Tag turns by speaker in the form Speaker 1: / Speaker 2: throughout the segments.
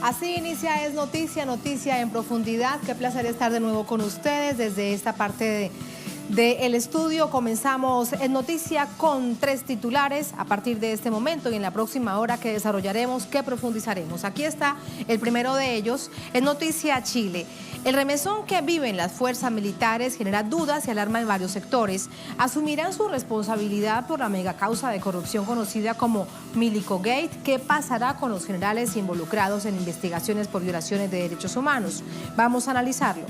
Speaker 1: Así inicia Es Noticia, Noticia en Profundidad. Qué placer estar de nuevo con ustedes desde esta parte del estudio. Comenzamos Es Noticia con 3 titulares a partir de este momento y en la próxima hora que desarrollaremos, que profundizaremos. Aquí está el primero de ellos, Es Noticia Chile. El remesón que viven las fuerzas militares genera dudas y alarma en varios sectores. Asumirán su responsabilidad por la megacausa de corrupción conocida como Milicogate. ¿Qué pasará con los generales involucrados en investigaciones por violaciones de derechos humanos? Vamos a analizarlo.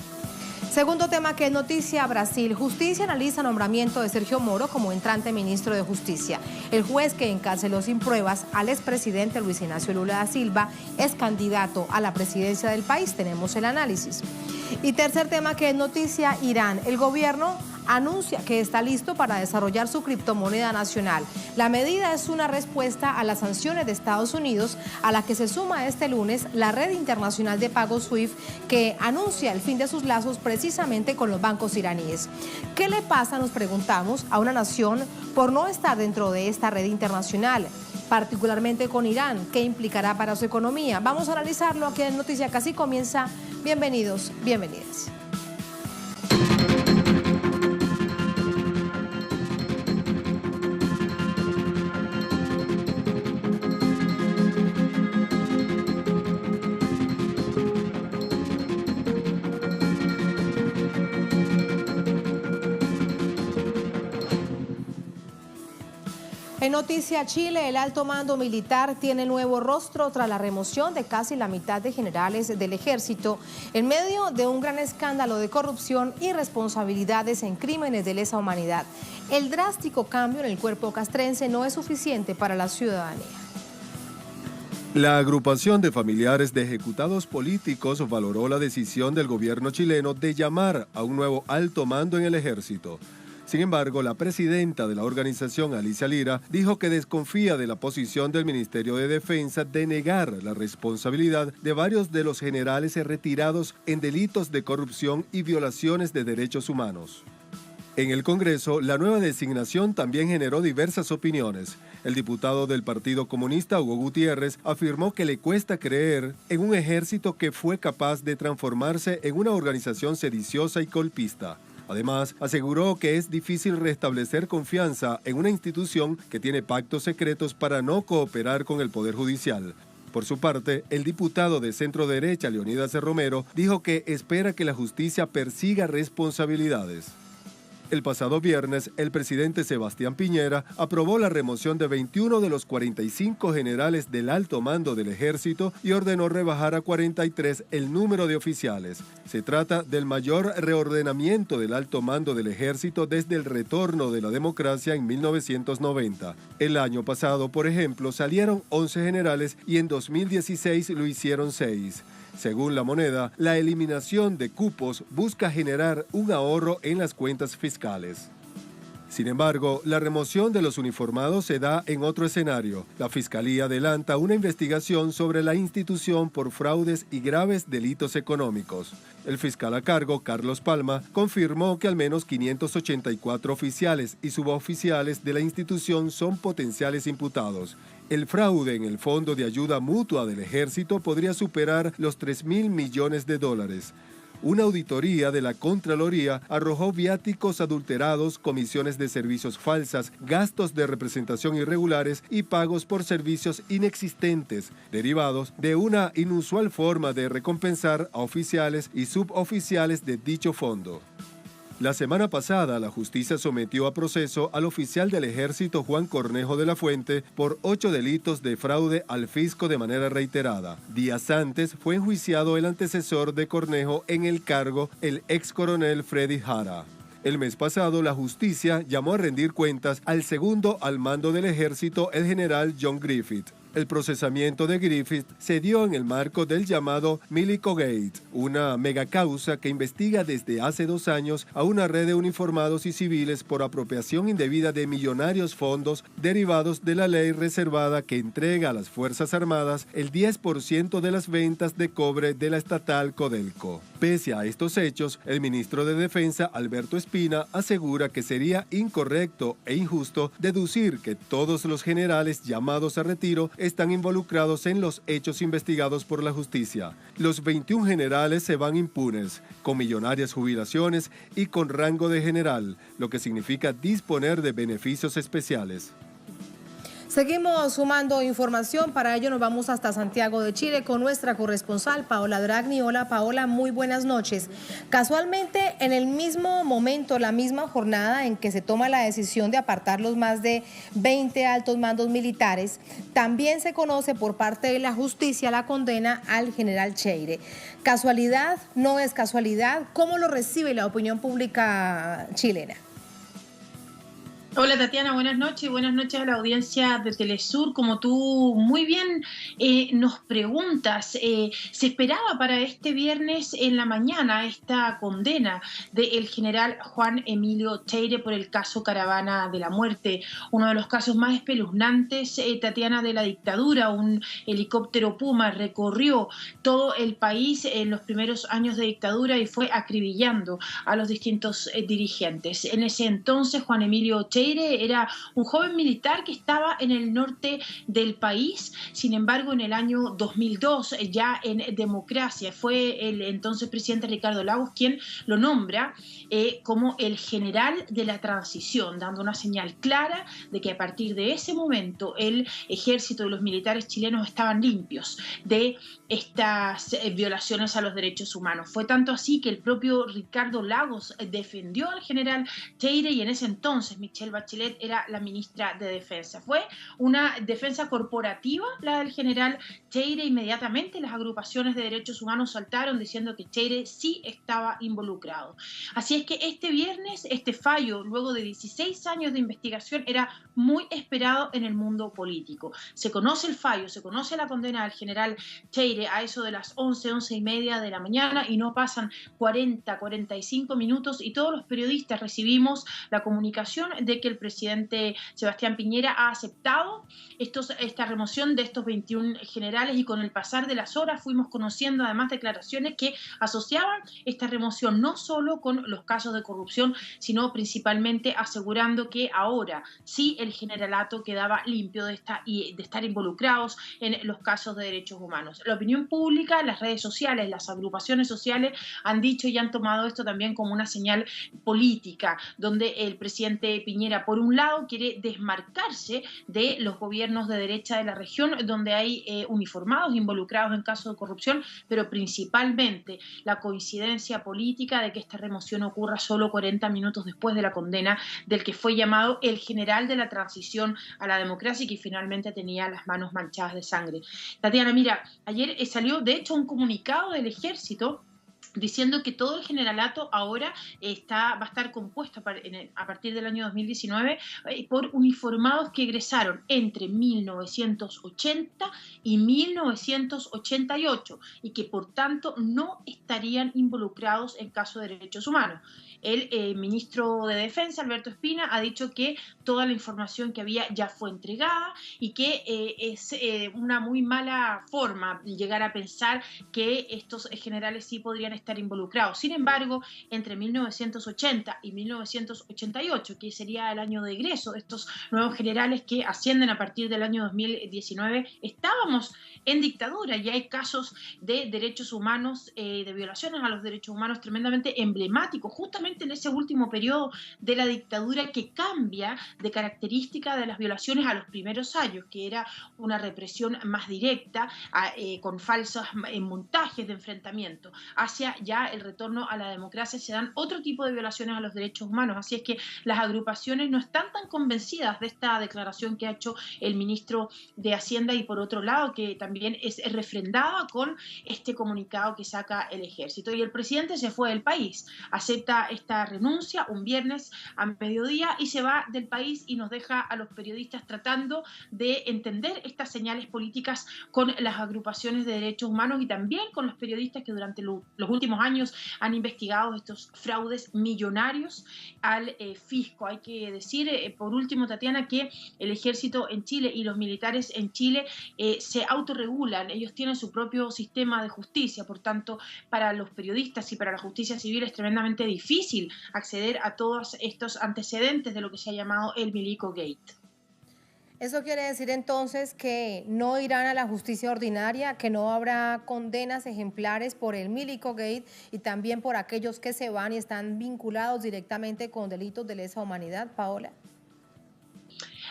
Speaker 1: Segundo tema que es noticia, Brasil. Justicia analiza nombramiento de Sergio Moro como entrante ministro de Justicia. El juez que encarceló sin pruebas al expresidente Luis Ignacio Lula da Silva es candidato a la presidencia del país. Tenemos el análisis. Y tercer tema que es noticia, Irán. El gobierno anuncia que está listo para desarrollar su criptomoneda nacional. La medida es una respuesta a las sanciones de Estados Unidos, a la que se suma este lunes la red internacional de pagos SWIFT, que anuncia el fin de sus lazos precisamente con los bancos iraníes. ¿Qué le pasa, nos preguntamos, a una nación por no estar dentro de esta red internacional? Particularmente con Irán, ¿qué implicará para su economía? Vamos a analizarlo aquí en Noticia, que así comienza. Bienvenidos, bienvenidas. En Noticia Chile, el alto mando militar tiene nuevo rostro tras la remoción de casi la mitad de generales del ejército en medio de un gran escándalo de corrupción y responsabilidades en crímenes de lesa humanidad. El drástico cambio en el cuerpo castrense no es suficiente para la ciudadanía.
Speaker 2: La agrupación de familiares de ejecutados políticos valoró la decisión del gobierno chileno de llamar a un nuevo alto mando en el ejército. Sin embargo, la presidenta de la organización, Alicia Lira, dijo que desconfía de la posición del Ministerio de Defensa de negar la responsabilidad de varios de los generales retirados en delitos de corrupción y violaciones de derechos humanos. En el Congreso, la nueva designación también generó diversas opiniones. El diputado del Partido Comunista, Hugo Gutiérrez, afirmó que le cuesta creer en un ejército que fue capaz de transformarse en una organización sediciosa y golpista. Además, aseguró que es difícil restablecer confianza en una institución que tiene pactos secretos para no cooperar con el Poder Judicial. Por su parte, el diputado de centro derecha, Leonidas Romero, dijo que espera que la justicia persiga responsabilidades. El pasado viernes, el presidente Sebastián Piñera aprobó la remoción de 21 de los 45 generales del alto mando del ejército y ordenó rebajar a 43 el número de oficiales. Se trata del mayor reordenamiento del alto mando del ejército desde el retorno de la democracia en 1990. El año pasado, por ejemplo, salieron 11 generales y en 2016 lo hicieron 6. Según La Moneda, la eliminación de cupos busca generar un ahorro en las cuentas fiscales. Sin embargo, la remoción de los uniformados se da en otro escenario. La Fiscalía adelanta una investigación sobre la institución por fraudes y graves delitos económicos. El fiscal a cargo, Carlos Palma, confirmó que al menos 584 oficiales y suboficiales de la institución son potenciales imputados. El fraude en el Fondo de Ayuda Mutua del Ejército podría superar los $3.000 millones. Una auditoría de la Contraloría arrojó viáticos adulterados, comisiones de servicios falsas, gastos de representación irregulares y pagos por servicios inexistentes, derivados de una inusual forma de recompensar a oficiales y suboficiales de dicho fondo. La semana pasada, la justicia sometió a proceso al oficial del ejército Juan Cornejo de la Fuente por 8 delitos de fraude al fisco de manera reiterada. Días antes fue enjuiciado el antecesor de Cornejo en el cargo, el ex coronel Freddy Jara. El mes pasado, la justicia llamó a rendir cuentas al segundo al mando del ejército, el general John Griffith. El procesamiento de Griffith se dio en el marco del llamado Milicogate, una megacausa que investiga desde hace 2 años a una red de uniformados y civiles por apropiación indebida de millonarios fondos derivados de la ley reservada que entrega a las Fuerzas Armadas el 10% de las ventas de cobre de la estatal Codelco. Pese a estos hechos, el ministro de Defensa, Alberto Espina, asegura que sería incorrecto e injusto deducir que todos los generales llamados a retiro están involucrados en los hechos investigados por la justicia. Los 21 generales se van impunes, con millonarias jubilaciones y con rango de general, lo que significa disponer de beneficios especiales.
Speaker 1: Seguimos sumando información, para ello nos vamos hasta Santiago de Chile con nuestra corresponsal Paola Dragni. Hola Paola, muy buenas noches. Casualmente, en el mismo momento, la misma jornada en que se toma la decisión de apartar los más de 20 altos mandos militares, también se conoce por parte de la justicia la condena al general Cheire. ¿Casualidad? ¿No es casualidad? ¿Cómo lo recibe la opinión pública chilena?
Speaker 3: Hola Tatiana, buenas noches a la audiencia de Telesur. Como tú muy bien nos preguntas, se esperaba para este viernes en la mañana esta condena del general Juan Emilio Cheire por el caso Caravana de la Muerte, uno de los casos más espeluznantes, Tatiana, de la dictadura. Un helicóptero Puma recorrió todo el país en los primeros años de dictadura y fue acribillando a los distintos dirigentes. En ese entonces, Juan Emilio Cheire era un joven militar que estaba en el norte del país. Sin embargo, en el año 2002, ya en democracia, fue el entonces presidente Ricardo Lagos quien lo nombra como el general de la transición, dando una señal clara de que a partir de ese momento el ejército y los militares chilenos estaban limpios de estas violaciones a los derechos humanos. Fue tanto así que el propio Ricardo Lagos defendió al general Cheire, y en ese entonces Michelle Bachelet era la ministra de Defensa. Fue una defensa corporativa la del general Cheire. Inmediatamente las agrupaciones de derechos humanos saltaron diciendo que Cheire sí estaba involucrado. Así es que este viernes, este fallo, luego de 16 años de investigación, era muy esperado en el mundo político. Se conoce el fallo, se conoce la condena del general Cheire a eso de las 11:30 de la mañana, y no pasan 45 minutos y todos los periodistas recibimos la comunicación de que el presidente Sebastián Piñera ha aceptado esta remoción de estos 21 generales, y con el pasar de las horas fuimos conociendo además declaraciones que asociaban esta remoción no solo con los casos de corrupción, sino principalmente asegurando que ahora sí el generalato quedaba limpio de estar involucrados en los casos de derechos humanos. La opinión pública, las redes sociales, las agrupaciones sociales han dicho y han tomado esto también como una señal política, donde el presidente Piñera, por un lado, quiere desmarcarse de los gobiernos de derecha de la región, donde hay uniformados involucrados en casos de corrupción, pero principalmente la coincidencia política de que esta remoción ocurra solo 40 minutos después de la condena del que fue llamado el general de la transición a la democracia y que finalmente tenía las manos manchadas de sangre. Tatiana, mira, ayer salió de hecho un comunicado del ejército diciendo que todo el generalato ahora va a estar compuesto a partir del año 2019 por uniformados que egresaron entre 1980 y 1988 y que por tanto no estarían involucrados en casos de derechos humanos. El ministro de Defensa, Alberto Espina, ha dicho que toda la información que había ya fue entregada y que es una muy mala forma llegar a pensar que estos generales sí podrían estar involucrados. Sin embargo, entre 1980 y 1988, que sería el año de egreso de estos nuevos generales que ascienden a partir del año 2019, estábamos en dictadura y hay casos de derechos humanos, de violaciones a los derechos humanos tremendamente emblemáticos, justamente en ese último periodo de la dictadura, que cambia de característica de las violaciones a los primeros años, que era una represión más directa, con falsos montajes de enfrentamiento. Hacia ya el retorno a la democracia se dan otro tipo de violaciones a los derechos humanos. Así es que las agrupaciones no están tan convencidas de esta declaración que ha hecho el ministro de Hacienda, y por otro lado que también es refrendada con este comunicado que saca el ejército. Y el presidente se fue del país, acepta esta renuncia un viernes a mediodía y se va del país y nos deja a los periodistas tratando de entender estas señales políticas con las agrupaciones de derechos humanos y también con los periodistas que durante los últimos años han investigado estos fraudes millonarios al fisco. Hay que decir, por último, Tatiana, que el ejército en Chile y los militares en Chile se autorregulan. Ellos tienen su propio sistema de justicia, por tanto, para los periodistas y para la justicia civil es tremendamente difícil acceder a todos estos antecedentes de lo que se ha llamado el Milico Gate.
Speaker 1: Eso quiere decir entonces que no irán a la justicia ordinaria, que no habrá condenas ejemplares por el Milico Gate y también por aquellos que se van y están vinculados directamente con delitos de lesa humanidad, Paola.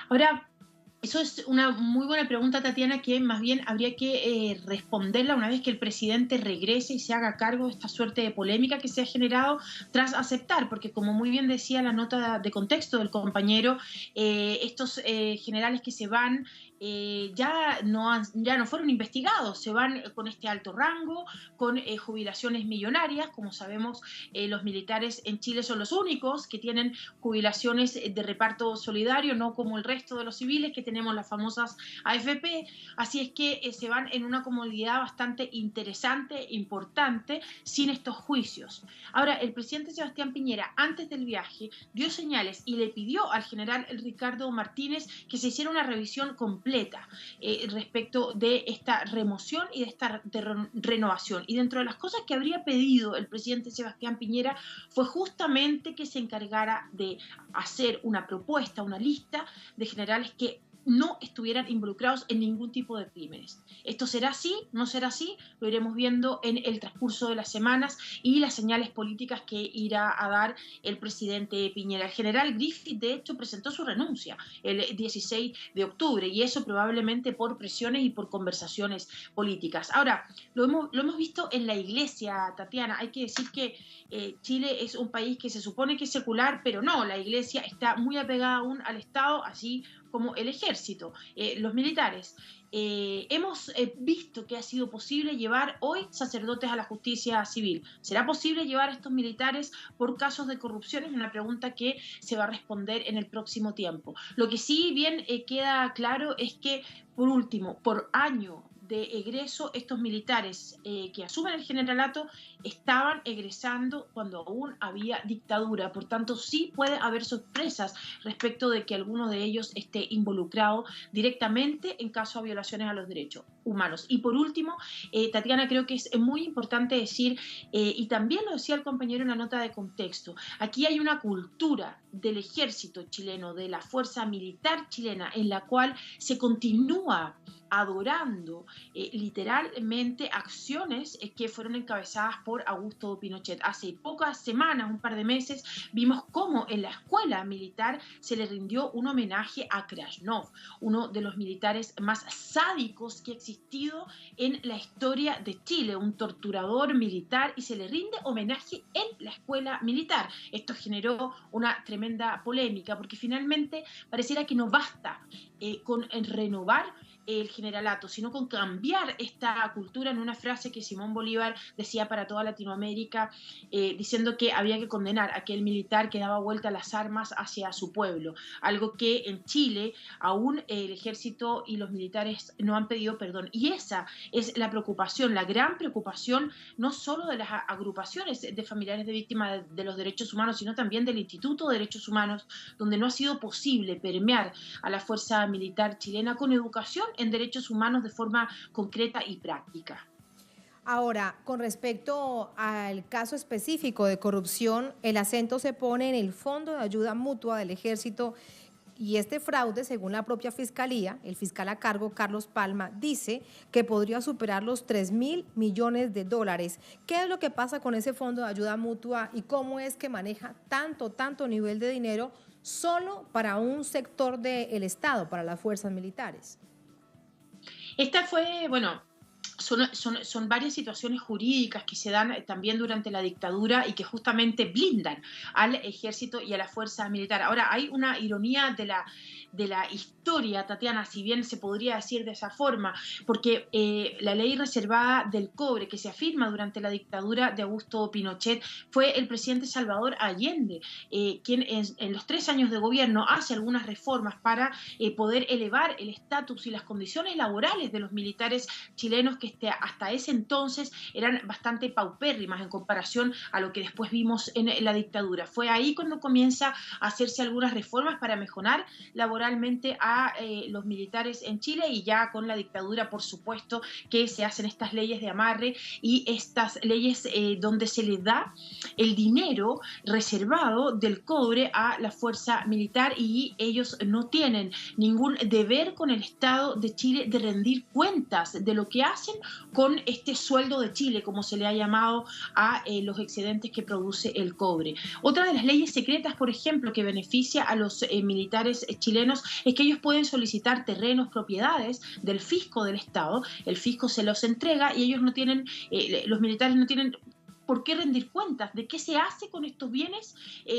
Speaker 3: Ahora, eso es una muy buena pregunta, Tatiana, que más bien habría que responderla una vez que el presidente regrese y se haga cargo de esta suerte de polémica que se ha generado tras aceptar, porque como muy bien decía la nota de contexto del compañero, estos generales que se van ya no fueron investigados, se van con este alto rango, con jubilaciones millonarias. Como sabemos, los militares en Chile son los únicos que tienen jubilaciones de reparto solidario, no como el resto de los civiles que tenemos las famosas AFP, así es que se van en una comodidad bastante interesante, importante, sin estos juicios. Ahora, el presidente Sebastián Piñera, antes del viaje, dio señales y le pidió al general Ricardo Martínez que se hiciera una revisión completa respecto de esta remoción y de esta renovación. Y dentro de las cosas que habría pedido el presidente Sebastián Piñera fue justamente que se encargara de hacer una propuesta, una lista de generales que no estuvieran involucrados en ningún tipo de crímenes. ¿Esto será así? ¿No será así? Lo iremos viendo en el transcurso de las semanas y las señales políticas que irá a dar el presidente Piñera. El general Griffith, de hecho, presentó su renuncia el 16 de octubre y eso probablemente por presiones y por conversaciones políticas. Ahora, lo hemos visto en la Iglesia, Tatiana. Hay que decir que Chile es un país que se supone que es secular, pero no, la Iglesia está muy apegada aún al Estado, así como el ejército, los militares. Hemos visto que ha sido posible llevar hoy sacerdotes a la justicia civil. ¿Será posible llevar a estos militares por casos de corrupción? Es una pregunta que se va a responder en el próximo tiempo. Lo que sí bien queda claro es que, por último, por año de egreso, estos militares que asumen el generalato estaban egresando cuando aún había dictadura. Por tanto, sí puede haber sorpresas respecto de que alguno de ellos esté involucrado directamente en caso de violaciones a los derechos humanos. Y por último, Tatiana, creo que es muy importante decir, y también lo decía el compañero en la nota de contexto, aquí hay una cultura del ejército chileno, de la fuerza militar chilena, en la cual se continúa adorando literalmente acciones que fueron encabezadas por Augusto Pinochet. Hace pocas semanas, un par de meses, vimos cómo en la escuela militar se le rindió un homenaje a Krasnov, uno de los militares más sádicos que ha existido en la historia de Chile, un torturador militar, y se le rinde homenaje en la escuela militar. Esto generó una tremenda polémica porque finalmente pareciera que no basta con renovar el generalato, sino con cambiar esta cultura en una frase que Simón Bolívar decía para toda Latinoamérica, diciendo que había que condenar a aquel militar que daba vuelta las armas hacia su pueblo, algo que en Chile aún el ejército y los militares no han pedido perdón. Y esa es la preocupación, la gran preocupación, no solo de las agrupaciones de familiares de víctimas de los derechos humanos, sino también del Instituto de Derechos Humanos, donde no ha sido posible permear a la fuerza militar chilena con educación en derechos humanos de forma concreta y práctica.
Speaker 1: Ahora, con respecto al caso específico de corrupción, el acento se pone en el Fondo de Ayuda Mutua del Ejército y este fraude, según la propia Fiscalía, el fiscal a cargo, Carlos Palma, dice que podría superar los 3.000 millones de dólares. ¿Qué es lo que pasa con ese Fondo de Ayuda Mutua y cómo es que maneja tanto nivel de dinero solo para un sector del Estado, para las fuerzas militares?
Speaker 3: Esta fue, bueno, son varias situaciones jurídicas que se dan también durante la dictadura y que justamente blindan al ejército y a la fuerza militar. Ahora, hay una ironía de la historia, Tatiana, si bien se podría decir de esa forma, porque la ley reservada del cobre que se afirma durante la dictadura de Augusto Pinochet fue el presidente Salvador Allende, quien en los 3 años de gobierno hace algunas reformas para poder elevar el estatus y las condiciones laborales de los militares chilenos que que hasta ese entonces eran bastante paupérrimas en comparación a lo que después vimos en la dictadura. Fue ahí cuando comienza a hacerse algunas reformas para mejorar laboralmente a los militares en Chile, y ya con la dictadura, por supuesto, que se hacen estas leyes de amarre y estas leyes donde se le da el dinero reservado del cobre a la fuerza militar, y ellos no tienen ningún deber con el Estado de Chile de rendir cuentas de lo que hacen con este sueldo de Chile, como se le ha llamado a los excedentes que produce el cobre. Otra de las leyes secretas, por ejemplo, que beneficia a los militares chilenos es que ellos pueden solicitar terrenos, propiedades del fisco del Estado. El fisco se los entrega y ellos no tienen, los militares no tienen por qué rendir cuentas de qué se hace con estos bienes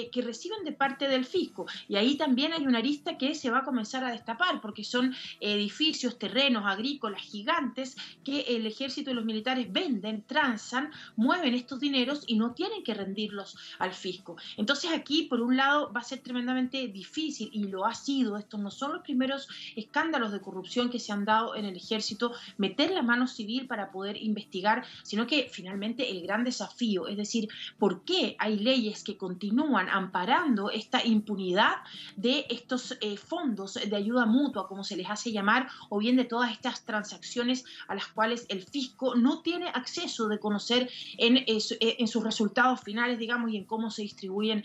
Speaker 3: que reciben de parte del fisco. Y ahí también hay una arista que se va a comenzar a destapar, porque son edificios, terrenos agrícolas gigantes que el ejército y los militares venden, transan, mueven estos dineros y no tienen que rendirlos al fisco. Entonces aquí, por un lado, va a ser tremendamente difícil, y lo ha sido. Estos no son los primeros escándalos de corrupción que se han dado en el ejército, meter la mano civil para poder investigar, sino que finalmente el gran desafío, es decir, ¿por qué hay leyes que continúan amparando esta impunidad de estos fondos de ayuda mutua, como se les hace llamar, o bien de todas estas transacciones a las cuales el fisco no tiene acceso de conocer en sus resultados finales, digamos, y en cómo se distribuyen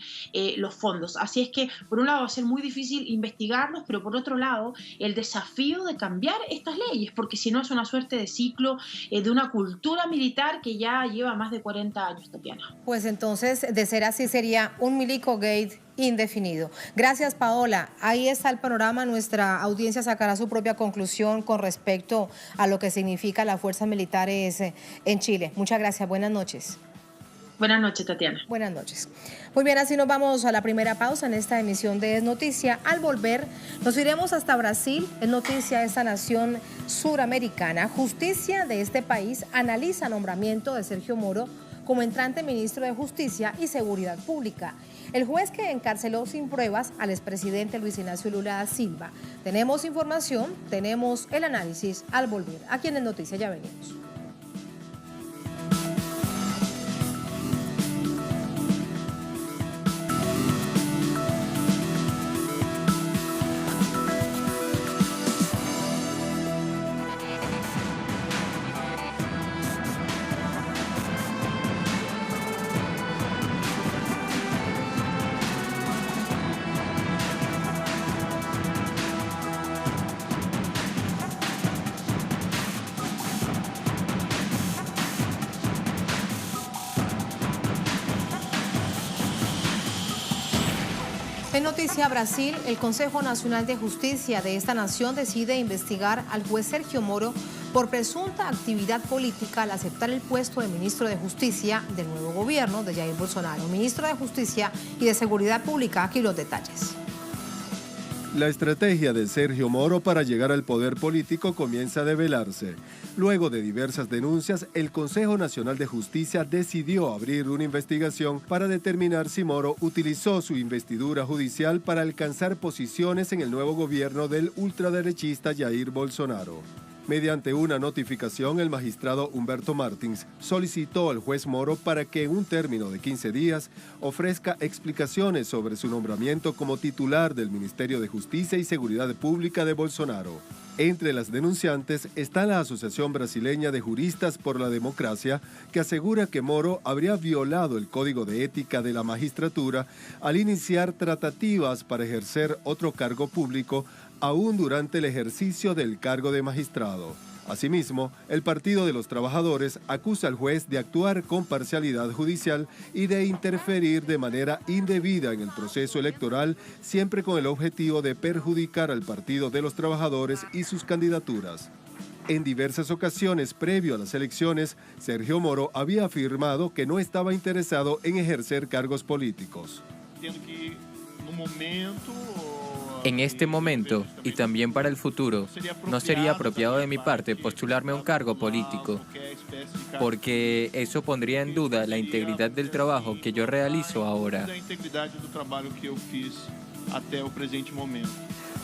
Speaker 3: los fondos? Así es que, por un lado, va a ser muy difícil investigarlos, pero por otro lado, el desafío de cambiar estas leyes, porque si no es una suerte de ciclo de una cultura militar que ya lleva más de 40 años, Tatiana.
Speaker 1: Pues entonces, de ser así, sería un Milicogate indefinido. Gracias, Paola. Ahí está el panorama. Nuestra audiencia sacará su propia conclusión con respecto a lo que significa las fuerzas militares en Chile. Muchas gracias. Buenas noches.
Speaker 3: Buenas noches, Tatiana.
Speaker 1: Buenas noches. Muy bien, así nos vamos a la primera pausa en esta emisión de Es Noticia. Al volver, nos iremos hasta Brasil. Es noticia esta nación suramericana. Justicia de este país analiza nombramiento de Sergio Moro como entrante ministro de Justicia y Seguridad Pública. El juez que encarceló sin pruebas al expresidente Luis Ignacio Lula da Silva. Tenemos información, tenemos el análisis al volver. Aquí en Es Noticia, ya venimos. En Noticia Brasil, el Consejo Nacional de Justicia de esta nación decide investigar al juez Sergio Moro por presunta actividad política al aceptar el puesto de ministro de Justicia del nuevo gobierno de Jair Bolsonaro. Ministro de Justicia y de Seguridad Pública, aquí los detalles.
Speaker 2: La estrategia de Sergio Moro para llegar al poder político comienza a develarse. Luego de diversas denuncias, el Consejo Nacional de Justicia decidió abrir una investigación para determinar si Moro utilizó su investidura judicial para alcanzar posiciones en el nuevo gobierno del ultraderechista Jair Bolsonaro. Mediante una notificación, el magistrado Humberto Martins solicitó al juez Moro para que en un término de 15 días ofrezca explicaciones sobre su nombramiento como titular del Ministerio de Justicia y Seguridad Pública de Bolsonaro. Entre las denunciantes está la Asociación Brasileña de Juristas por la Democracia, que asegura que Moro habría violado el Código de Ética de la Magistratura al iniciar tratativas para ejercer otro cargo público aún durante el ejercicio del cargo de magistrado. Asimismo, el Partido de los Trabajadores acusa al juez de actuar con parcialidad judicial y de interferir de manera indebida en el proceso electoral, siempre con el objetivo de perjudicar al Partido de los Trabajadores y sus candidaturas. En diversas ocasiones previo a las elecciones, Sergio Moro había afirmado que no estaba interesado en ejercer cargos políticos.
Speaker 4: En este momento, y también para el futuro, no sería apropiado de mi parte postularme a un cargo político, porque eso pondría en duda la integridad del trabajo que yo realizo ahora.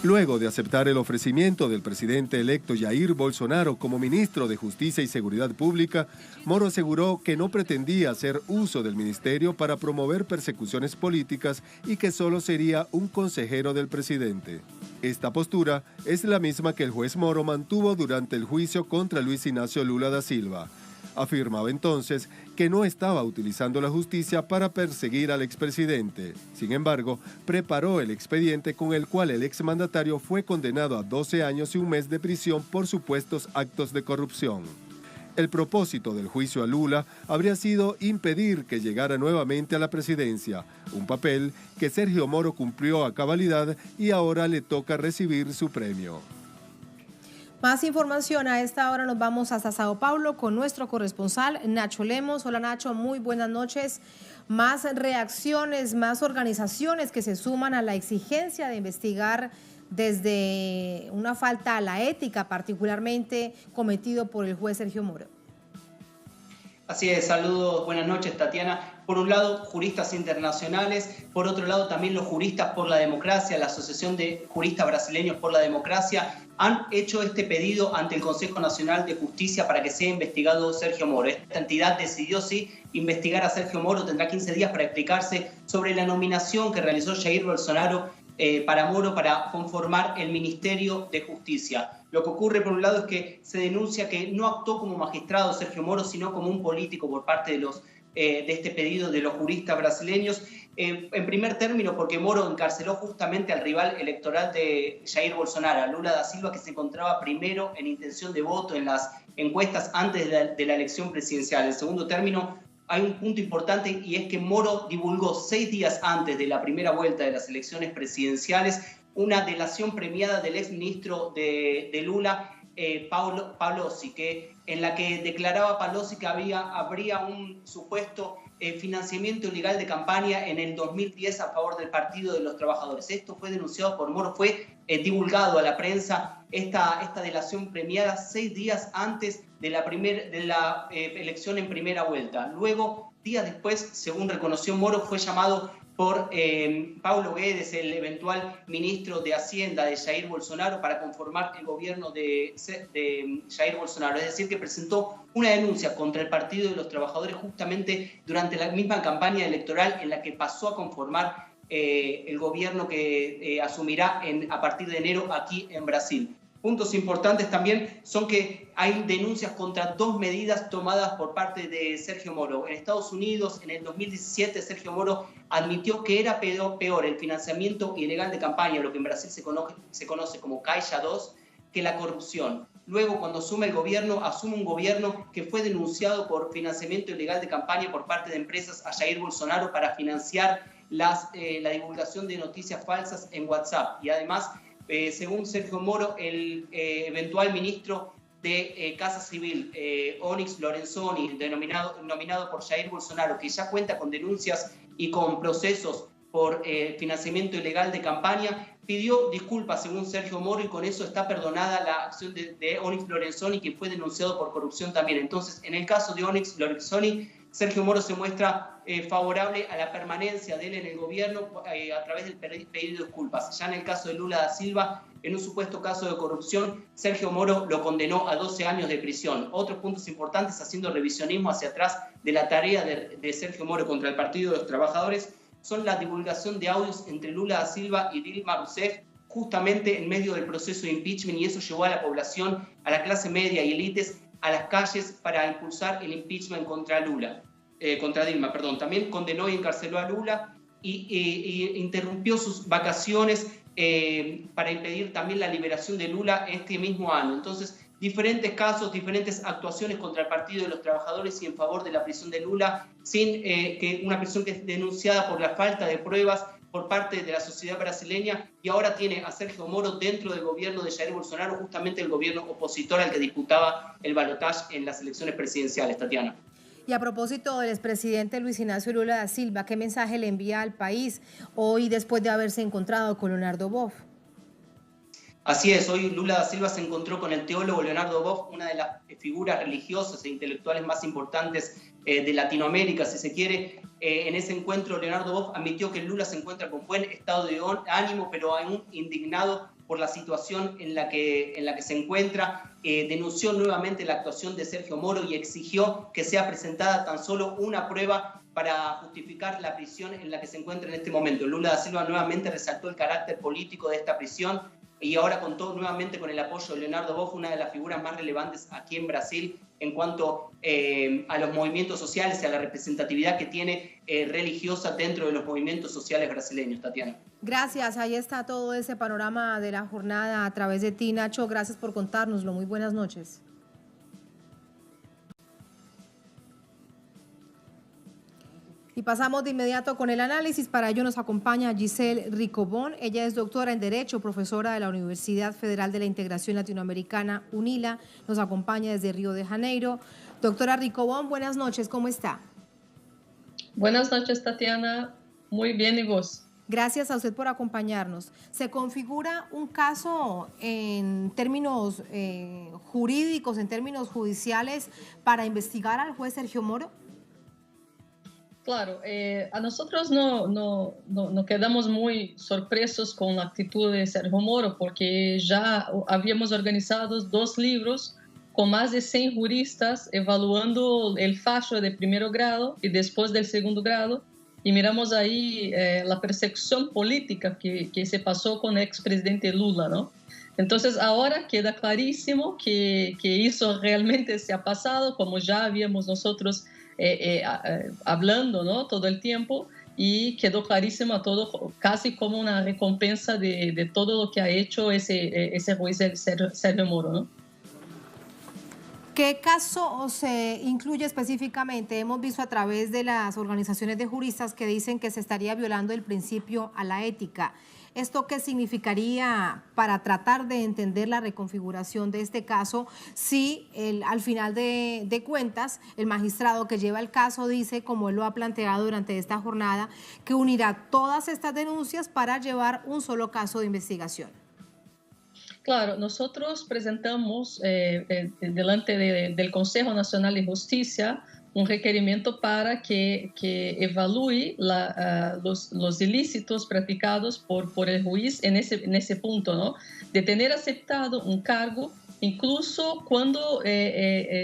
Speaker 2: Luego de aceptar el ofrecimiento del presidente electo Jair Bolsonaro como ministro de Justicia y Seguridad Pública, Moro aseguró que no pretendía hacer uso del ministerio para promover persecuciones políticas y que solo sería un consejero del presidente. Esta postura es la misma que el juez Moro mantuvo durante el juicio contra Luis Ignacio Lula da Silva. Afirmaba entonces que no estaba utilizando la justicia para perseguir al expresidente. Sin embargo, preparó el expediente con el cual el exmandatario fue condenado a 12 años y un mes de prisión por supuestos actos de corrupción. El propósito del juicio a Lula habría sido impedir que llegara nuevamente a la presidencia, un papel que Sergio Moro cumplió a cabalidad y ahora le toca recibir su premio.
Speaker 1: Más información a esta hora, nos vamos hasta Sao Paulo con nuestro corresponsal Nacho Lemos. Hola Nacho, muy buenas noches. Más reacciones, más organizaciones que se suman a la exigencia de investigar desde una falta a la ética, particularmente cometido por el juez Sergio Moro.
Speaker 5: Así es, saludos, buenas noches Tatiana. Por un lado, juristas internacionales, por otro lado también los juristas por la democracia, la Asociación de Juristas Brasileños por la Democracia, han hecho este pedido ante el Consejo Nacional de Justicia para que sea investigado Sergio Moro. Esta entidad decidió sí investigar a Sergio Moro, tendrá 15 días para explicarse sobre la nominación que realizó Jair Bolsonaro para Moro para conformar el Ministerio de Justicia. Lo que ocurre por un lado es que se denuncia que no actuó como magistrado Sergio Moro, sino como un político por parte de este pedido de los juristas brasileños. En primer término, porque Moro encarceló justamente al rival electoral de Jair Bolsonaro, a Lula da Silva, que se encontraba primero en intención de voto en las encuestas antes de la elección presidencial. En segundo término, hay un punto importante y es que Moro divulgó 6 días antes de la primera vuelta de las elecciones presidenciales una delación premiada del exministro de Lula, Palocci, en la que declaraba Palocci que habría un supuesto financiamiento ilegal de campaña en el 2010 a favor del Partido de los Trabajadores. Esto fue denunciado por Moro, fue divulgado a la prensa esta delación premiada 6 días antes de la elección en primera vuelta. Luego, días después, según reconoció Moro, fue llamado por Paulo Guedes, el eventual ministro de Hacienda de Jair Bolsonaro, para conformar el gobierno de Jair Bolsonaro. Es decir, que presentó una denuncia contra el Partido de los Trabajadores justamente durante la misma campaña electoral en la que pasó a conformar el gobierno que asumirá a partir de enero aquí en Brasil. Puntos importantes también son que hay denuncias contra 2 medidas tomadas por parte de Sergio Moro. En Estados Unidos, en el 2017, Sergio Moro admitió que era peor el financiamiento ilegal de campaña, lo que en Brasil se conoce como Caixa 2, que la corrupción. Luego, cuando asume un gobierno que fue denunciado por financiamiento ilegal de campaña por parte de empresas a Jair Bolsonaro para financiar la divulgación de noticias falsas en WhatsApp. Y además, según Sergio Moro, el eventual ministro de Casa Civil, Onyx Lorenzoni, nominado por Jair Bolsonaro, que ya cuenta con denuncias y con procesos por financiamiento ilegal de campaña, pidió disculpas según Sergio Moro y con eso está perdonada la acción de Onyx Lorenzoni, que fue denunciado por corrupción también. Entonces, en el caso de Onyx Lorenzoni, Sergio Moro se muestra favorable a la permanencia de él en el gobierno a través del pedido de disculpas. Ya en el caso de Lula da Silva, en un supuesto caso de corrupción, Sergio Moro lo condenó a 12 años de prisión. Otros puntos importantes, haciendo revisionismo hacia atrás de la tarea de Sergio Moro contra el Partido de los Trabajadores, son la divulgación de audios entre Lula da Silva y Dilma Rousseff, justamente en medio del proceso de impeachment, y eso llevó a la población, a la clase media y élites, a las calles para impulsar el impeachment contra Dilma. También condenó y encarceló a Lula y interrumpió sus vacaciones para impedir también la liberación de Lula este mismo año. Entonces, diferentes casos, diferentes actuaciones contra el Partido de los Trabajadores y en favor de la prisión de Lula, sin que una prisión que es denunciada por la falta de pruebas por parte de la sociedad brasileña, y ahora tiene a Sergio Moro dentro del gobierno de Jair Bolsonaro, justamente el gobierno opositor al que disputaba el balotaje en las elecciones presidenciales, Tatiana.
Speaker 1: Y a propósito del expresidente Luis Ignacio Lula da Silva, ¿qué mensaje le envía al país hoy después de haberse encontrado con Leonardo Boff?
Speaker 5: Así es, hoy Lula da Silva se encontró con el teólogo Leonardo Boff, una de las figuras religiosas e intelectuales más importantes de Latinoamérica, si se quiere. En ese encuentro, Leonardo Boff admitió que Lula se encuentra con buen estado de ánimo, pero aún indignado por la situación en la que se encuentra, denunció nuevamente la actuación de Sergio Moro y exigió que sea presentada tan solo una prueba para justificar la prisión en la que se encuentra en este momento. Lula da Silva nuevamente resaltó el carácter político de esta prisión y ahora contó nuevamente con el apoyo de Leonardo Boff, una de las figuras más relevantes aquí en Brasil en cuanto a los movimientos sociales y a la representatividad que tiene religiosa dentro de los movimientos sociales brasileños, Tatiana.
Speaker 1: Gracias, ahí está todo ese panorama de la jornada a través de ti, Nacho. Gracias por contárnoslo. Muy buenas noches. Y pasamos de inmediato con el análisis. Para ello nos acompaña Giselle Ricobón. Ella es doctora en Derecho, profesora de la Universidad Federal de la Integración Latinoamericana, UNILA. Nos acompaña desde Río de Janeiro. Doctora Ricobón, buenas noches, ¿cómo está?
Speaker 6: Buenas noches, Tatiana. Muy bien, ¿y vos?
Speaker 1: Gracias a usted por acompañarnos. ¿Se configura un caso en términos jurídicos, en términos judiciales, para investigar al juez Sergio Moro?
Speaker 6: Claro, a nosotros no quedamos muy sorpresos con la actitud de Sergio Moro, porque ya habíamos organizado 2 libros con más de 100 juristas evaluando el fallo de primer grado y después del segundo grado, y miramos ahí la persecución política que se pasó con el expresidente Lula, ¿no? Entonces ahora queda clarísimo que eso realmente se ha pasado, como ya habíamos nosotros hablando, ¿no?, todo el tiempo, y quedó clarísimo todo, casi como una recompensa de todo lo que ha hecho ese juez Sergio Moro, ¿no?
Speaker 1: ¿Qué caso se incluye específicamente? Hemos visto a través de las organizaciones de juristas que dicen que se estaría violando el principio a la ética. ¿Esto qué significaría para tratar de entender la reconfiguración de este caso si al final de cuentas el magistrado que lleva el caso dice, como él lo ha planteado durante esta jornada, que unirá todas estas denuncias para llevar un solo caso de investigación?
Speaker 6: Claro, nosotros presentamos delante del Consejo Nacional de Justicia un requerimiento para que evalúe los ilícitos practicados por el juez en ese punto, ¿no? De tener aceptado un cargo incluso cuando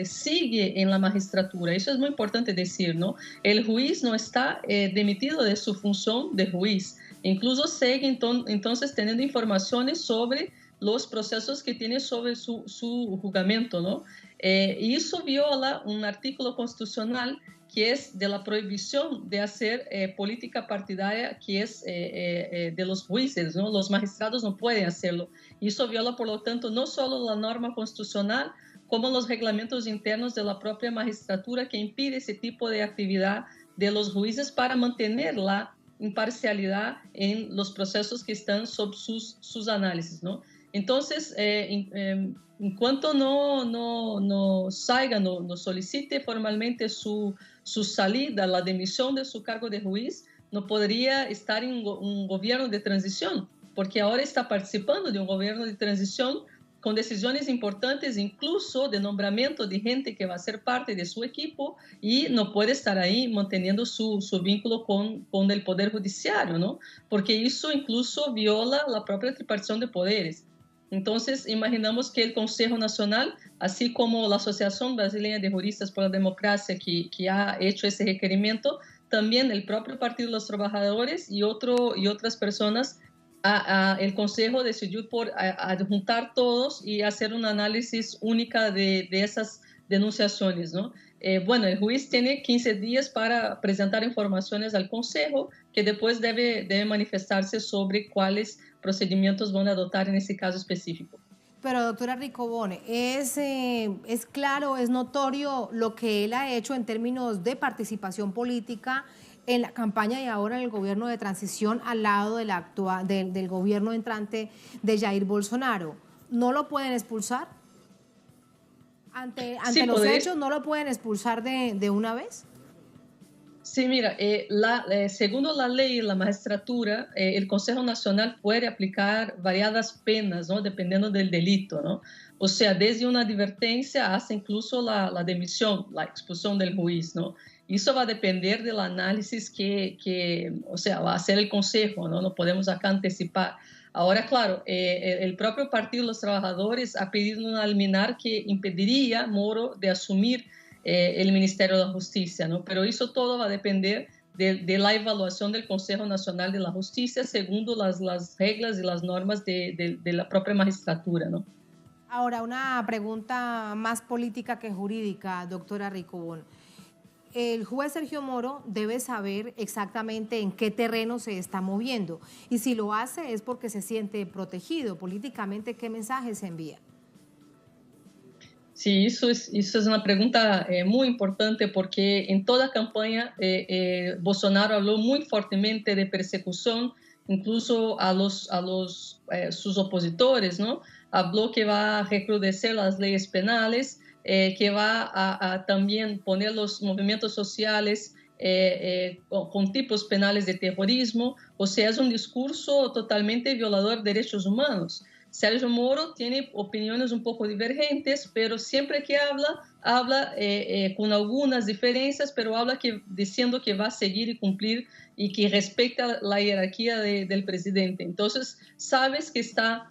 Speaker 6: sigue en la magistratura. Eso es muy importante decir, ¿no? El juez no está dimitido de su función de juez, incluso sigue entonces teniendo informaciones sobre los procesos que tiene sobre su juzgamiento, ¿no? Y eso viola un artículo constitucional que es de la prohibición de hacer política partidaria, que es de los jueces, ¿no? Los magistrados no pueden hacerlo. Y eso viola, por lo tanto, no solo la norma constitucional, como los reglamentos internos de la propia magistratura, que impide ese tipo de actividad de los jueces para mantener la imparcialidad en los procesos que están sob sus análisis, ¿no? Entonces, en cuanto no salga, no solicite formalmente su salida, la dimisión de su cargo de juez, no podría estar en un gobierno de transición, porque ahora está participando de un gobierno de transición con decisiones importantes, incluso de nombramiento de gente que va a ser parte de su equipo, y no puede estar ahí manteniendo su vínculo con el Poder Judiciario, ¿no? Porque eso incluso viola la propia tripartición de poderes. Entonces, imaginamos que el Consejo Nacional, así como la Asociación Brasileña de Juristas por la Democracia, que ha hecho ese requerimiento, también el propio Partido de los Trabajadores y otras personas, el Consejo decidió por adjuntar todos y hacer un análisis única de esas denunciaciones, ¿no? Bueno, el juez tiene 15 días para presentar informaciones al Consejo, que después debe manifestarse sobre cuáles procedimientos van a adoptar en ese caso específico.
Speaker 1: Pero, doctora Ricobón, es claro, es notorio lo que él ha hecho en términos de participación política en la campaña y ahora en el gobierno de transición al lado del gobierno entrante de Jair Bolsonaro. ¿No lo pueden expulsar? Ante sí, los hechos, ¿no lo pueden expulsar de una vez?
Speaker 6: Sí, mira, según la ley y la magistratura, el Consejo Nacional puede aplicar variadas penas, ¿no?, dependiendo del delito, ¿no? O sea, desde una advertencia hasta incluso la dimisión, la expulsión del juez, ¿no? Eso va a depender del análisis o sea, va a hacer el Consejo, ¿no? No podemos acá anticipar. Ahora, claro, el propio Partido de los Trabajadores ha pedido una liminar que impediría a Moro de asumir el Ministerio de la Justicia, ¿no? Pero eso todo va a depender de la evaluación del Consejo Nacional de la Justicia según las reglas y las normas de la propia magistratura, ¿no?
Speaker 1: Ahora, una pregunta más política que jurídica, doctora Ricobón. El juez Sergio Moro debe saber exactamente en qué terreno se está moviendo y si lo hace es porque se siente protegido. Políticamente, ¿qué mensaje se envía?
Speaker 6: Sí, eso es una pregunta muy importante porque en toda campaña Bolsonaro habló muy fuertemente de persecución, incluso a sus opositores, ¿no? Habló que va a recrudecer las leyes penales, que va a también poner los movimientos sociales con tipos penales de terrorismo. O sea, es un discurso totalmente violador de derechos humanos. Sergio Moro tiene opiniones un poco divergentes, pero siempre que habla con algunas diferencias, pero habla diciendo que va a seguir y cumplir y que respeta la jerarquía del presidente. Entonces, sabes que está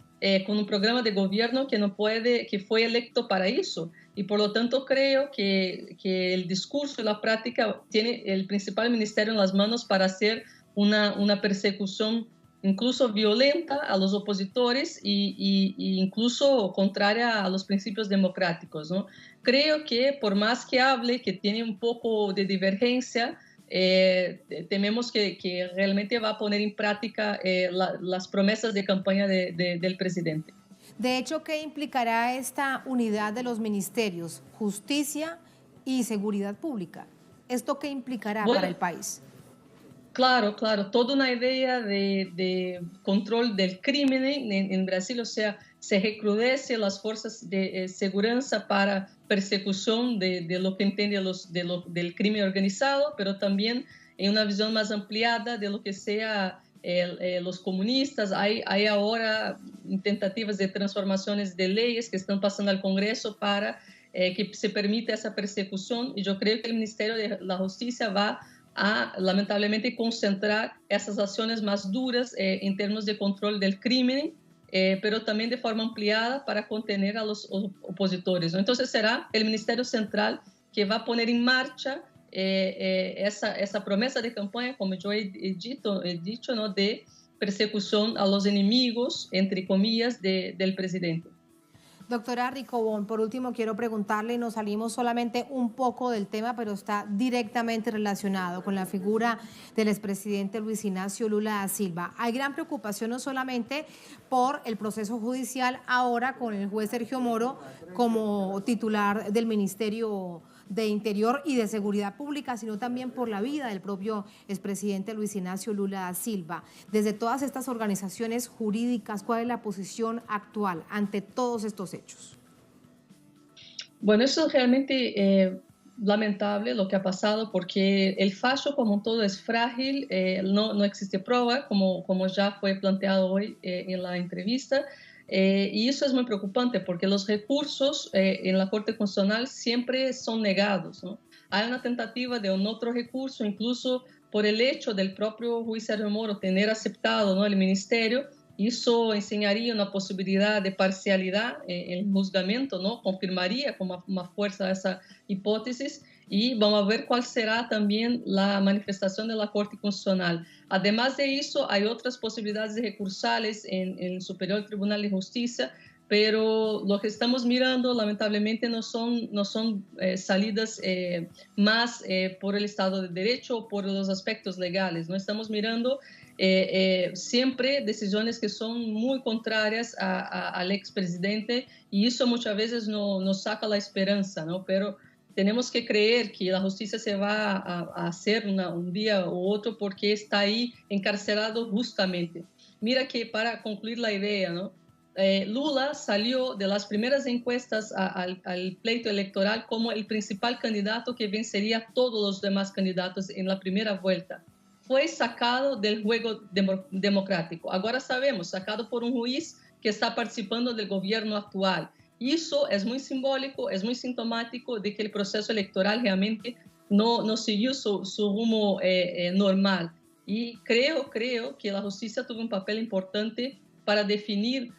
Speaker 6: con un programa de gobierno que fue electo para eso. Y por lo tanto creo que el discurso y la práctica tiene el principal ministerio en las manos para hacer una persecución incluso violenta a los opositores y incluso contraria a los principios democráticos, ¿no? Creo que por más que hable, que tiene un poco de divergencia, tememos que realmente va a poner en práctica las promesas de campaña del presidente.
Speaker 1: De hecho, ¿qué implicará esta unidad de los ministerios, justicia y seguridad pública? ¿Esto qué implicará para el país?
Speaker 6: Claro, toda una idea de control del crimen en Brasil, o sea, se recrudece las fuerzas de seguridad para persecución de lo que entiende del crimen organizado, pero también en una visión más ampliada de lo que sea los comunistas. Hay ahora tentativas de transformaciones de leyes que están pasando al Congreso para que se permita esa persecución, y yo creo que el Ministerio de la Justicia va a, lamentablemente, concentrar esas acciones más duras en términos de control del crimen, pero también de forma ampliada para contener a los opositores, ¿no? Entonces será el Ministerio Central que va a poner en marcha esa promesa de campaña, como yo he dicho, ¿no? De persecución a los enemigos, entre comillas, del presidente.
Speaker 1: Doctora Ricobón, por último quiero preguntarle, nos salimos solamente un poco del tema, pero está directamente relacionado con la figura del expresidente Luis Ignacio Lula da Silva. Hay gran preocupación no solamente por el proceso judicial ahora con el juez Sergio Moro como titular del Ministerio de Interior y de Seguridad Pública, sino también por la vida del propio expresidente Luis Ignacio Lula da Silva. Desde todas estas organizaciones jurídicas, ¿cuál es la posición actual ante todos estos hechos?
Speaker 6: Bueno, eso es realmente lamentable lo que ha pasado, porque el fallo como todo es frágil, no existe prueba, como ya fue planteado hoy en la entrevista. Y eso es muy preocupante porque los recursos en la Corte Constitucional siempre son negados, ¿no? Hay una tentativa de un otro recurso, incluso por el hecho del propio juez Sergio Moro tener aceptado, ¿no?, el ministerio. Eso enseñaría una posibilidad de parcialidad en el juzgamiento, ¿no? Confirmaría con más fuerza esa hipótesis. Y vamos a ver cuál será también la manifestación de la Corte Constitucional. Además de eso, hay otras posibilidades recursales en el Superior Tribunal de Justicia, pero lo que estamos mirando lamentablemente no son salidas más por el Estado de Derecho o por los aspectos legales, ¿no? Estamos mirando siempre decisiones que son muy contrarias al expresidente, y eso muchas veces nos saca la esperanza, ¿no? Pero tenemos que creer que la justicia se va a hacer un día u otro, porque está ahí encarcelado justamente. Mira que, para concluir la idea, ¿no?, Lula salió de las primeras encuestas al pleito electoral como el principal candidato que vencería a todos los demás candidatos en la primera vuelta. Fue sacado del juego democrático. Ahora sabemos, sacado por un juez que está participando del gobierno actual. Y eso es muy simbólico, es muy sintomático de que el proceso electoral realmente no siguió su rumbo normal. Y creo que la justicia tuvo un papel importante para definir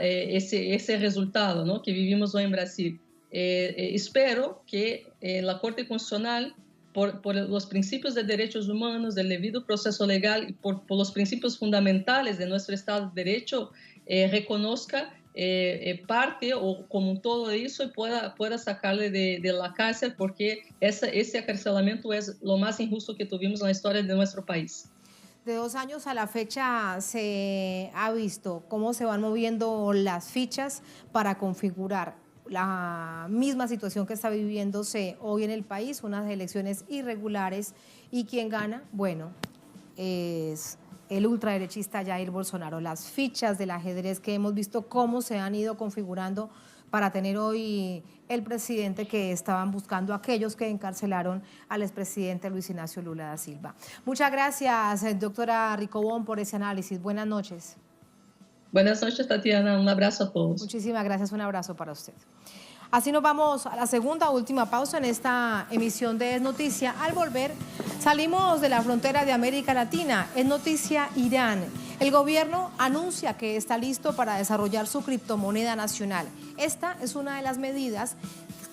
Speaker 6: ese resultado, ¿no?, que vivimos hoy en Brasil. Espero que la Corte Constitucional, por los principios de derechos humanos, del debido proceso legal y por los principios fundamentales de nuestro Estado de Derecho, reconozca parte o como un todo de eso y pueda sacarle de la cárcel, porque ese acarcelamiento es lo más injusto que tuvimos en la historia de nuestro país.
Speaker 1: De 2 años a la fecha se ha visto cómo se van moviendo las fichas para configurar la misma situación que está viviéndose hoy en el país, unas elecciones irregulares, y quien gana, bueno, es el ultraderechista Jair Bolsonaro. Las fichas del ajedrez que hemos visto cómo se han ido configurando para tener hoy el presidente que estaban buscando aquellos que encarcelaron al expresidente Luis Ignacio Lula da Silva. Muchas gracias, doctora Ricobón, por ese análisis. Buenas noches.
Speaker 6: Buenas noches, Tatiana. Un abrazo a todos.
Speaker 1: Muchísimas gracias. Un abrazo para usted. Así nos vamos a la segunda, última pausa en esta emisión de Es Noticia. Al volver, salimos de la frontera de América Latina. Es noticia Irán. El gobierno anuncia que está listo para desarrollar su criptomoneda nacional. Esta es una de las medidas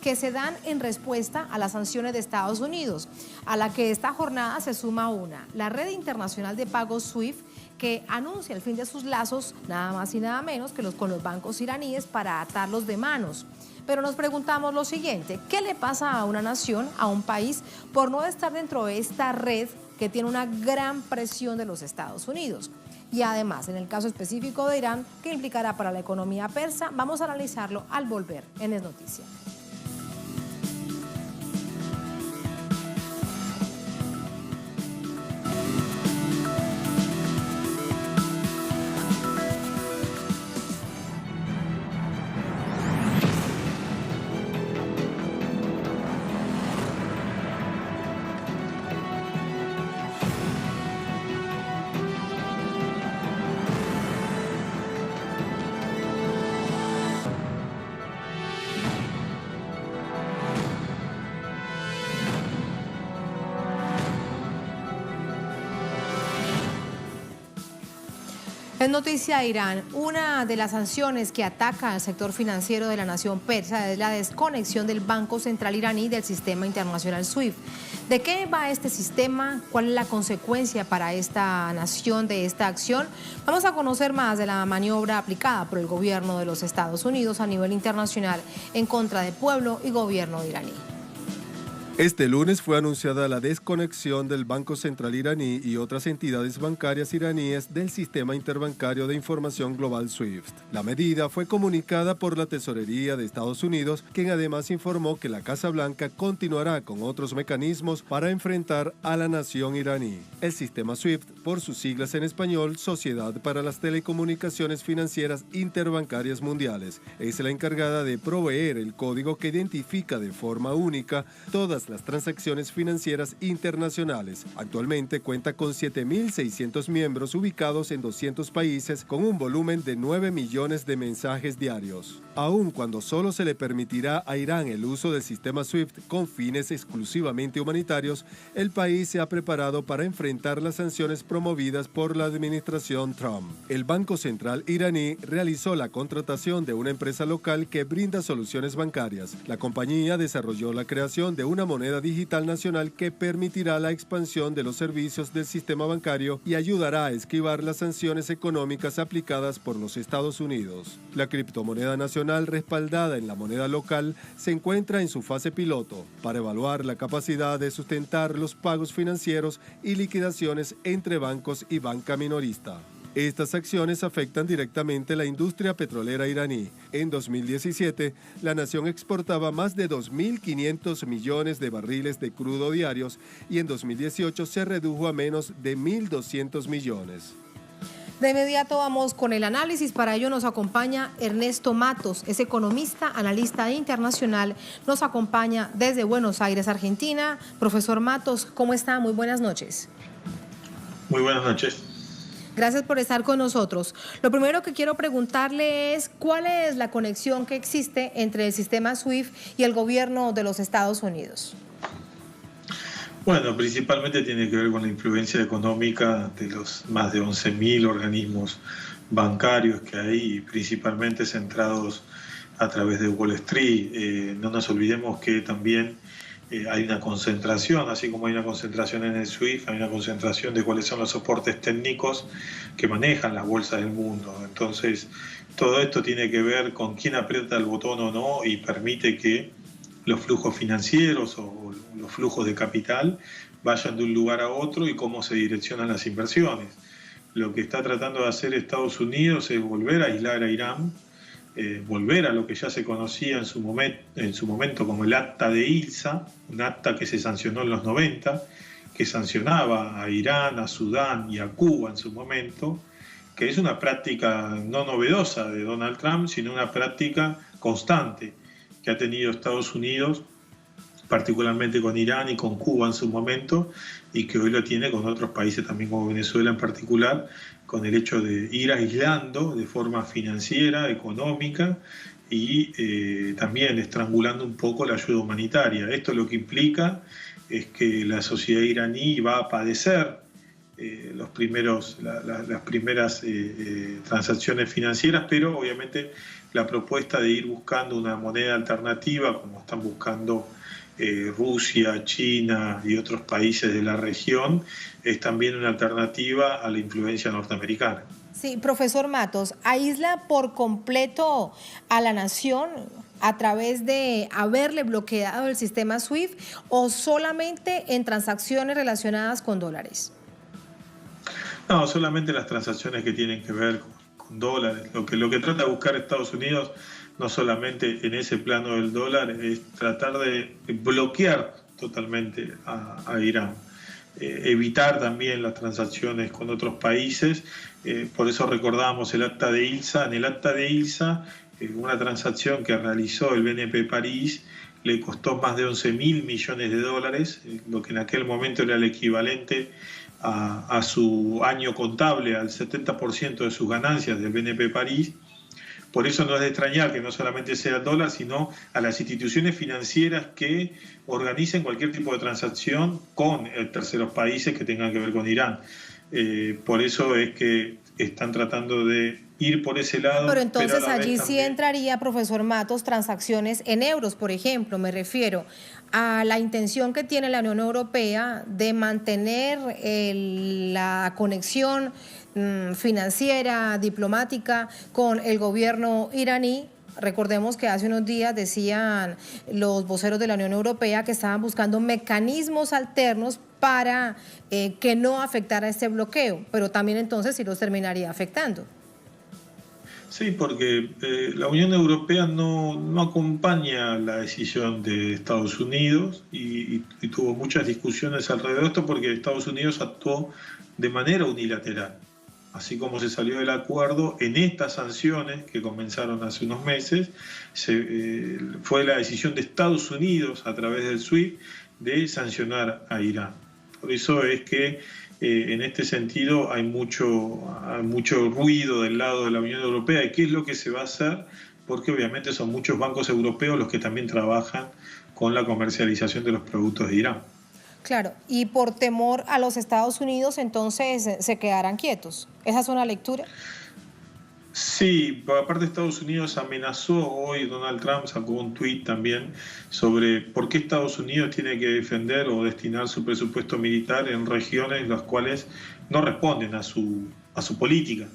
Speaker 1: que se dan en respuesta a las sanciones de Estados Unidos, a la que esta jornada se suma una, la red internacional de pagos SWIFT, que anuncia el fin de sus lazos, nada más y nada menos que con los bancos iraníes, para atarlos de manos. Pero nos preguntamos lo siguiente: ¿qué le pasa a una nación, a un país, por no estar dentro de esta red que tiene una gran presión de los Estados Unidos? Y además, en el caso específico de Irán, ¿qué implicará para la economía persa? Vamos a analizarlo al volver en Es Noticia. Es noticia Irán. Una de las sanciones que ataca al sector financiero de la nación persa es la desconexión del Banco Central iraní del sistema internacional SWIFT. ¿De qué va este sistema? ¿Cuál es la consecuencia para esta nación de esta acción? Vamos a conocer más de la maniobra aplicada por el gobierno de los Estados Unidos a nivel internacional en contra del pueblo y gobierno iraní.
Speaker 2: Este lunes fue anunciada la desconexión del Banco Central iraní y otras entidades bancarias iraníes del Sistema Interbancario de Información Global SWIFT. La medida fue comunicada por la Tesorería de Estados Unidos, quien además informó que la Casa Blanca continuará con otros mecanismos para enfrentar a la nación iraní. El sistema SWIFT, por sus siglas en español, Sociedad para las Telecomunicaciones Financieras Interbancarias Mundiales, es la encargada de proveer el código que identifica de forma única todas las transacciones financieras internacionales. Actualmente cuenta con 7.600 miembros ubicados en 200 países con un volumen de 9 millones de mensajes diarios. Aun cuando solo se le permitirá a Irán el uso del sistema SWIFT con fines exclusivamente humanitarios, el país se ha preparado para enfrentar las sanciones promovidas por la administración Trump. El Banco Central iraní realizó la contratación de una empresa local que brinda soluciones bancarias. La compañía desarrolló la creación de una moneda digital nacional que permitirá la expansión de los servicios del sistema bancario y ayudará a esquivar las sanciones económicas aplicadas por los Estados Unidos. La criptomoneda nacional respaldada en la moneda local se encuentra en su fase piloto para evaluar la capacidad de sustentar los pagos financieros y liquidaciones entre bancos y banca minorista. Estas acciones afectan directamente la industria petrolera iraní. En 2017, la nación exportaba más de 2.500 millones de barriles de crudo diarios y en 2018 se redujo a menos de 1.200 millones.
Speaker 1: De inmediato vamos con el análisis. Para ello nos acompaña Ernesto Matos, es economista, analista internacional. Nos acompaña desde Buenos Aires, Argentina. Profesor Matos, ¿cómo está? Muy buenas noches.
Speaker 7: Muy buenas noches.
Speaker 1: Gracias por estar con nosotros. Lo primero que quiero preguntarle es ¿cuál es la conexión que existe entre el sistema SWIFT y el gobierno de los Estados Unidos?
Speaker 7: Bueno, principalmente tiene que ver con la influencia económica de los más de 11.000 organismos bancarios que hay, principalmente centrados a través de Wall Street. No nos olvidemos que también hay una concentración, así como hay una concentración en el SWIFT, hay una concentración de cuáles son los soportes técnicos que manejan las bolsas del mundo. Entonces, todo esto tiene que ver con quién aprieta el botón o no y permite que los flujos financieros o los flujos de capital vayan de un lugar a otro y cómo se direccionan las inversiones. Lo que está tratando de hacer Estados Unidos es volver a aislar a Irán, volver a lo que ya se conocía en su momento como el acta de ILSA, un acta que se sancionó en los 90, que sancionaba a Irán, a Sudán y a Cuba en su momento, que es una práctica no novedosa de Donald Trump, sino una práctica constante que ha tenido Estados Unidos, particularmente con Irán y con Cuba en su momento, y que hoy lo tiene con otros países también como Venezuela en particular, con el hecho de ir aislando de forma financiera, económica y también estrangulando un poco la ayuda humanitaria. Esto lo que implica es que la sociedad iraní va a padecer las primeras transacciones financieras, pero obviamente la propuesta de ir buscando una moneda alternativa, como están buscando Rusia, China y otros países de la región, es también una alternativa a la influencia norteamericana.
Speaker 1: Sí, profesor Matos, ¿aísla por completo a la nación a través de haberle bloqueado el sistema SWIFT o solamente en transacciones relacionadas con dólares?
Speaker 7: No, solamente las transacciones que tienen que ver con dólares. Lo que trata de buscar Estados Unidos, no solamente en ese plano del dólar, es tratar de bloquear totalmente a Irán. Evitar también las transacciones con otros países. Por eso recordábamos el acta de ILSA. En el acta de ILSA, una transacción que realizó el BNP París le costó más de 11.000 millones de dólares, lo que en aquel momento era el equivalente a su año contable, al 70% de sus ganancias del BNP París. Por eso no es de extrañar que no solamente sea el dólar, sino a las instituciones financieras que organicen cualquier tipo de transacción con terceros países que tengan que ver con Irán. Por eso es que están tratando de ir por ese lado.
Speaker 1: Pero entonces
Speaker 7: pero
Speaker 1: allí sí
Speaker 7: también
Speaker 1: entraría, profesor Matos, transacciones en euros, por ejemplo. Me refiero a la intención que tiene la Unión Europea de mantener la conexión financiera, diplomática con el gobierno iraní. Recordemos que hace unos días decían los voceros de la Unión Europea que estaban buscando mecanismos alternos para que no afectara este bloqueo, pero también entonces sí los terminaría afectando.
Speaker 7: Sí, porque la Unión Europea no acompaña la decisión de Estados Unidos y tuvo muchas discusiones alrededor de esto porque Estados Unidos actuó de manera unilateral. Así como se salió del acuerdo, en estas sanciones que comenzaron hace unos meses, fue la decisión de Estados Unidos a través del SWIFT de sancionar a Irán. Por eso es que en este sentido hay mucho ruido del lado de la Unión Europea de qué es lo que se va a hacer, porque obviamente son muchos bancos europeos los que también trabajan con la comercialización de los productos de Irán.
Speaker 1: Claro, y por temor a los Estados Unidos, entonces se quedarán quietos. ¿Esa es una lectura?
Speaker 7: Sí, por aparte Estados Unidos amenazó hoy, Donald Trump sacó un tuit también sobre por qué Estados Unidos tiene que defender o destinar su presupuesto militar en regiones las cuales no responden a su política.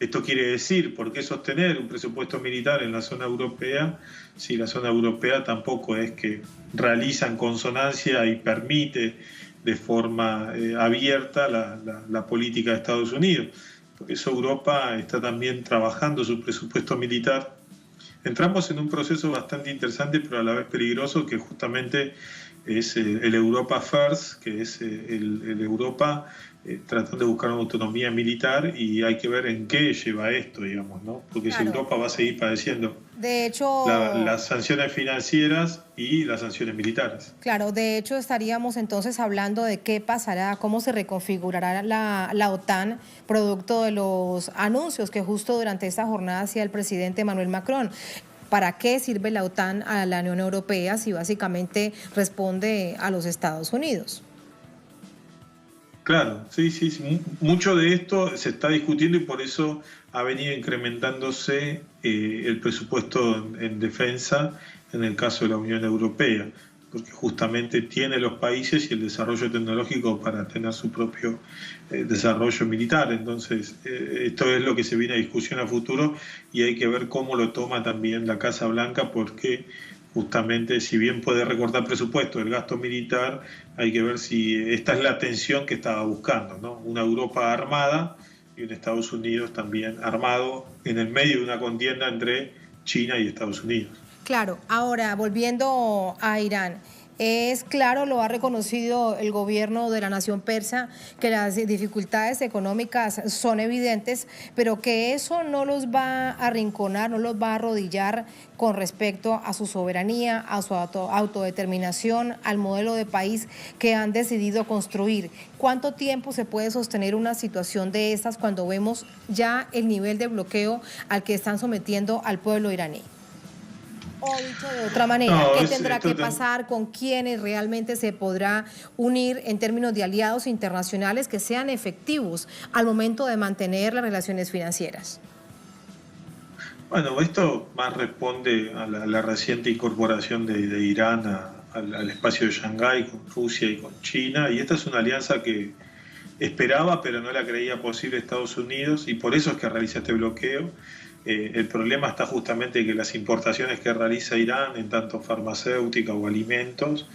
Speaker 7: Esto quiere decir, ¿por qué sostener un presupuesto militar en la zona europea si la zona europea tampoco es que realiza en consonancia y permite de forma abierta la política de Estados Unidos? Por eso Europa está también trabajando su presupuesto militar. Entramos en un proceso bastante interesante, pero a la vez peligroso, que justamente es el Europa First, que es el Europa tratando de buscar una autonomía militar, y hay que ver en qué lleva esto, digamos, ¿no? Porque claro, si Europa va a seguir padeciendo
Speaker 1: de hecho,
Speaker 7: las sanciones financieras y las sanciones militares.
Speaker 1: Claro, de hecho estaríamos entonces hablando de qué pasará, cómo se reconfigurará la OTAN, producto de los anuncios que justo durante esta jornada hacía el presidente Emmanuel Macron. ¿Para qué sirve la OTAN a la Unión Europea si básicamente responde a los Estados Unidos?
Speaker 7: Claro, sí, mucho de esto se está discutiendo y por eso ha venido incrementándose el presupuesto en defensa en el caso de la Unión Europea, porque justamente tiene los países y el desarrollo tecnológico para tener su propio desarrollo militar. Entonces, esto es lo que se viene a discusión a futuro y hay que ver cómo lo toma también la Casa Blanca, porque justamente, si bien puede recortar presupuesto del gasto militar, hay que ver si esta es la tensión que estaba buscando, ¿no? Una Europa armada y un Estados Unidos también armado en el medio de una contienda entre China y Estados Unidos.
Speaker 1: Claro, ahora volviendo a Irán, es claro, lo ha reconocido el gobierno de la nación persa, que las dificultades económicas son evidentes, pero que eso no los va a arrinconar, no los va a arrodillar con respecto a su soberanía, a su autodeterminación, al modelo de país que han decidido construir. ¿Cuánto tiempo se puede sostener una situación de estas cuando vemos ya el nivel de bloqueo al que están sometiendo al pueblo iraní? O dicho de otra manera, ¿qué tendrá que pasar? ¿Con quiénes realmente se podrá unir en términos de aliados internacionales que sean efectivos al momento de mantener las relaciones financieras?
Speaker 7: Bueno, esto más responde a la reciente incorporación de Irán al espacio de Shanghái con Rusia y con China, y esta es una alianza que esperaba pero no la creía posible Estados Unidos, y por eso es que realiza este bloqueo. El problema está justamente que las importaciones que realiza Irán, en tanto farmacéutica o alimentos,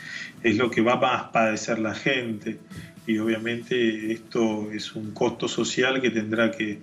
Speaker 7: es lo que va más a padecer la gente. Y obviamente esto es un costo social que tendrá que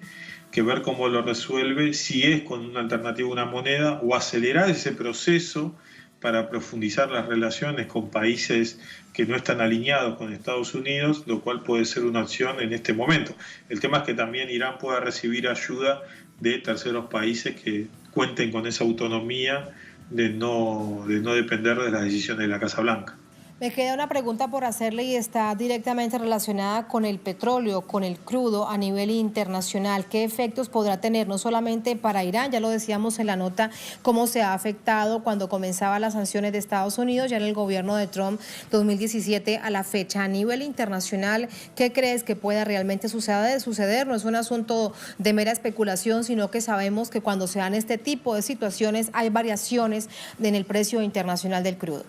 Speaker 7: ver cómo lo resuelve, si es con una alternativa, una moneda, o acelerar ese proceso para profundizar las relaciones con países que no están alineados con Estados Unidos, lo cual puede ser una opción en este momento. El tema es que también Irán pueda recibir ayuda de terceros países que cuenten con esa autonomía de no depender de las decisiones de la Casa Blanca.
Speaker 1: Me queda una pregunta por hacerle y está directamente relacionada con el petróleo, con el crudo a nivel internacional. ¿Qué efectos podrá tener no solamente para Irán? Ya lo decíamos en la nota, cómo se ha afectado cuando comenzaban las sanciones de Estados Unidos, ya en el gobierno de Trump 2017 a la fecha. A nivel internacional, ¿qué crees que pueda realmente suceder? No es un asunto de mera especulación, sino que sabemos que cuando se dan este tipo de situaciones hay variaciones en el precio internacional del crudo.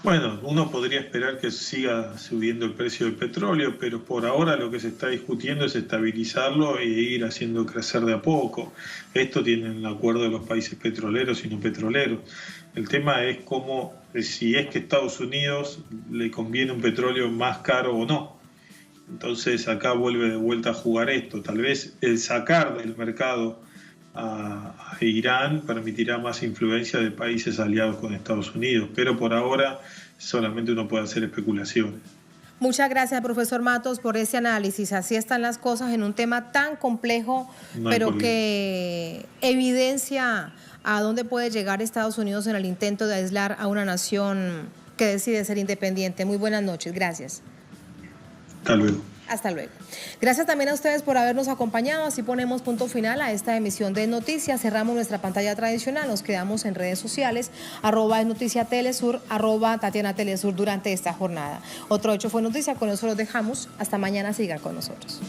Speaker 7: Bueno, uno podría esperar que siga subiendo el precio del petróleo, pero por ahora lo que se está discutiendo es estabilizarlo e ir haciendo crecer de a poco. Esto tiene el acuerdo de los países petroleros y no petroleros. El tema es cómo, si es que a Estados Unidos le conviene un petróleo más caro o no. Entonces acá vuelve de vuelta a jugar esto. Tal vez el sacar del mercado a Irán permitirá más influencia de países aliados con Estados Unidos, pero por ahora solamente uno puede hacer especulaciones.
Speaker 1: Muchas gracias, profesor Matos, por ese análisis. Así están las cosas en un tema tan complejo, pero que evidencia a dónde puede llegar Estados Unidos en el intento de aislar a una nación que decide ser independiente. Muy buenas noches, gracias.
Speaker 7: Hasta luego.
Speaker 1: Hasta luego. Gracias también a ustedes por habernos acompañado. Así ponemos punto final a esta emisión de Noticias. Cerramos nuestra pantalla tradicional. Nos quedamos en redes sociales, @noticiatelesur, @TatianaTelesur durante esta jornada. Otro hecho fue noticia. Con eso los dejamos. Hasta mañana. Sigan con nosotros.